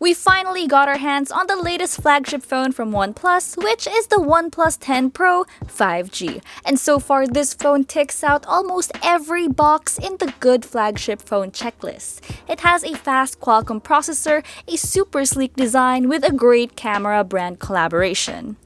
We finally got our hands on the latest flagship phone from OnePlus, which is the Oneplus10 Pro 5G. And so far, this phone ticks out almost every box in the good flagship phone checklist. It has a fast Qualcomm processor, a super sleek design with a great camera brand collaboration.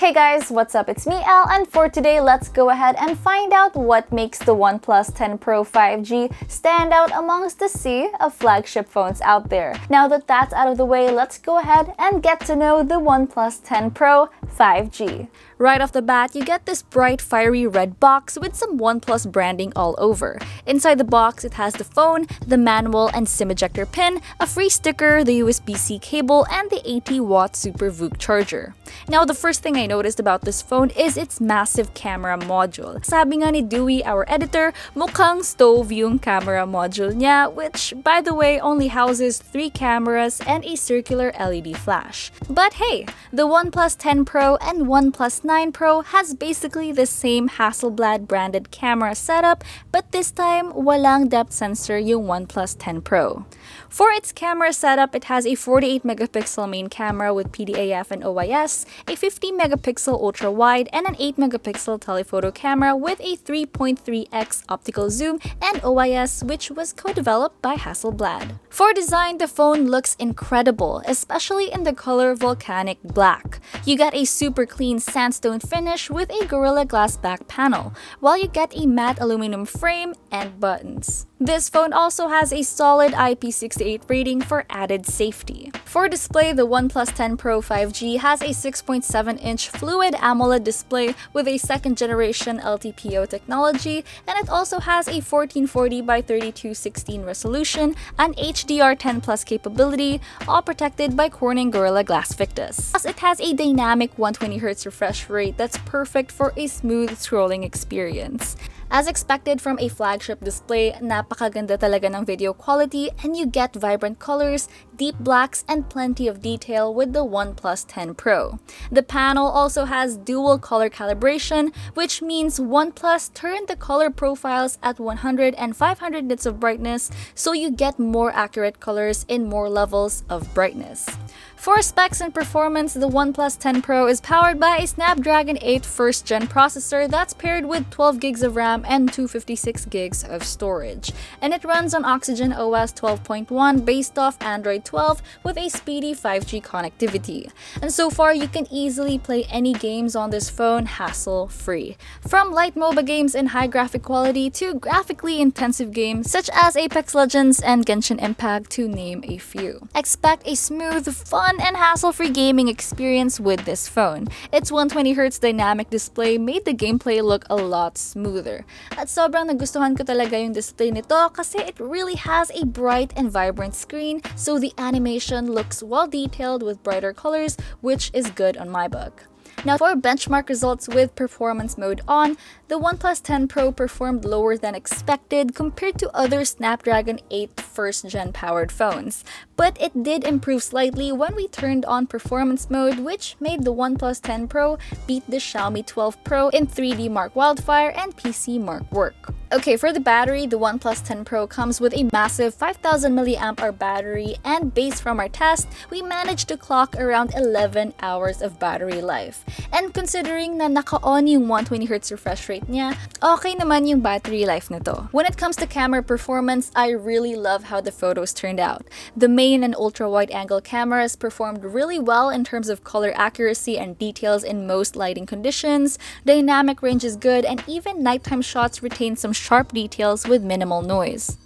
Hey guys, what's up? It's me, Elle, and for today, let's go ahead and find out what makes the OnePlus 10 Pro 5G stand out amongst the sea of flagship phones out there. Now that that's out of the way, let's go ahead and get to know the OnePlus 10 Pro 5G. Right off the bat, you get this bright, fiery red box with some OnePlus branding all over. Inside the box, it has the phone, the manual and SIM ejector pin, a free sticker, the USB-C cable, and the 80-watt Super VOOC charger. Now, the first thing I noticed about this phone is its massive camera module. Sabi nga ni Dewey, our editor, mukhang stove yung camera module niya, which, by the way, only houses 3 cameras and a circular LED flash. But hey, the OnePlus 10 Pro and OnePlus 9 Pro has basically the same Hasselblad branded camera setup, but this time, walang depth sensor yung OnePlus 10 Pro. For its camera setup, it has a 48-megapixel main camera with PDAF and OIS, a 50-megapixel ultra-wide, and an 8-megapixel telephoto camera with a 3.3x optical zoom and OIS, which was co-developed by Hasselblad. For design, the phone looks incredible, especially in the color volcanic black. You get a super clean sandstone finish with a Gorilla Glass back panel, while you get a matte aluminum frame and buttons. This phone also has a solid IP68 rating for added safety. For display, the OnePlus 10 Pro 5G has a 6.7-inch Fluid AMOLED display with a second-generation LTPO technology, and it also has a 1440 by 3216 resolution and HDR10 Plus capability, all protected by Corning Gorilla Glass Victus. Plus, it has a dynamic 120Hz refresh rate that's perfect for a smooth scrolling experience. As expected from a flagship display, napakaganda talaga ng video quality and you get vibrant colors, deep blacks, and plenty of detail with the OnePlus 10 Pro. The panel also has dual color calibration, which means OnePlus turned the color profiles at 100 and 500 nits of brightness, so you get more accurate colors in more levels of brightness. For specs and performance, the OnePlus 10 Pro is powered by a Snapdragon 8 1st Gen processor that's paired with 12 gigs of RAM and 256 gigs of storage. And it runs on Oxygen OS 12.1 based off Android 12 with a speedy 5G connectivity. And so far, you can easily play any games on this phone hassle-free. From light MOBA games in high graphic quality to graphically intensive games such as Apex Legends and Genshin Impact, to name a few. Expect a smooth, fun, and hassle-free gaming experience with this phone. Its 120Hz dynamic display made the gameplay look a lot smoother. At sobrang nagustuhan ko talaga yung display nito kasi it really has a bright and vibrant screen, so the animation looks well-detailed with brighter colors, which is good on my book. Now, for benchmark results with performance mode on, the OnePlus 10 Pro performed lower than expected compared to other Snapdragon 8 1st Gen powered phones. But it did improve slightly when we turned on performance mode, which made the OnePlus 10 Pro beat the Xiaomi 12 Pro in 3D Mark Wildfire and PC Mark Work. Okay, for the battery, the OnePlus 10 Pro comes with a massive 5000 mAh battery, and based from our test, we managed to clock around 11 hours of battery life. And considering na naka-on yung 120Hz refresh rate niya, okay naman yung battery life nito. When it comes to camera performance, I really love how the photos turned out. The main and ultra-wide angle cameras performed really well in terms of color accuracy and details in most lighting conditions, dynamic range is good, and even nighttime shots retain some sharp details with minimal noise.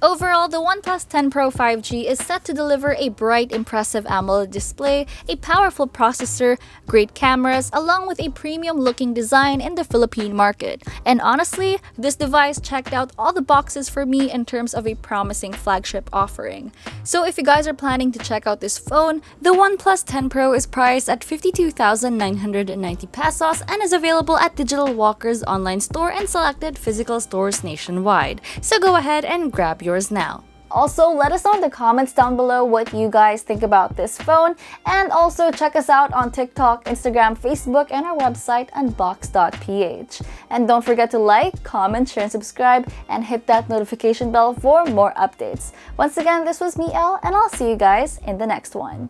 Overall, the OnePlus 10 Pro 5G is set to deliver a bright, impressive AMOLED display, a powerful processor, great cameras, along with a premium-looking design in the Philippine market. And honestly, this device checked out all the boxes for me in terms of a promising flagship offering. So if you guys are planning to check out this phone, the OnePlus 10 Pro is priced at 52,990 pesos and is available at Digital Walker's online store and selected physical stores nationwide. So go ahead and grab yours now. Also, let us know in the comments down below what you guys think about this phone, and also check us out on TikTok, Instagram, Facebook, and our website unbox.ph. And don't forget to like, comment, share, and subscribe, and hit that notification bell for more updates. Once again, this was me, Elle, and I'll see you guys in the next one.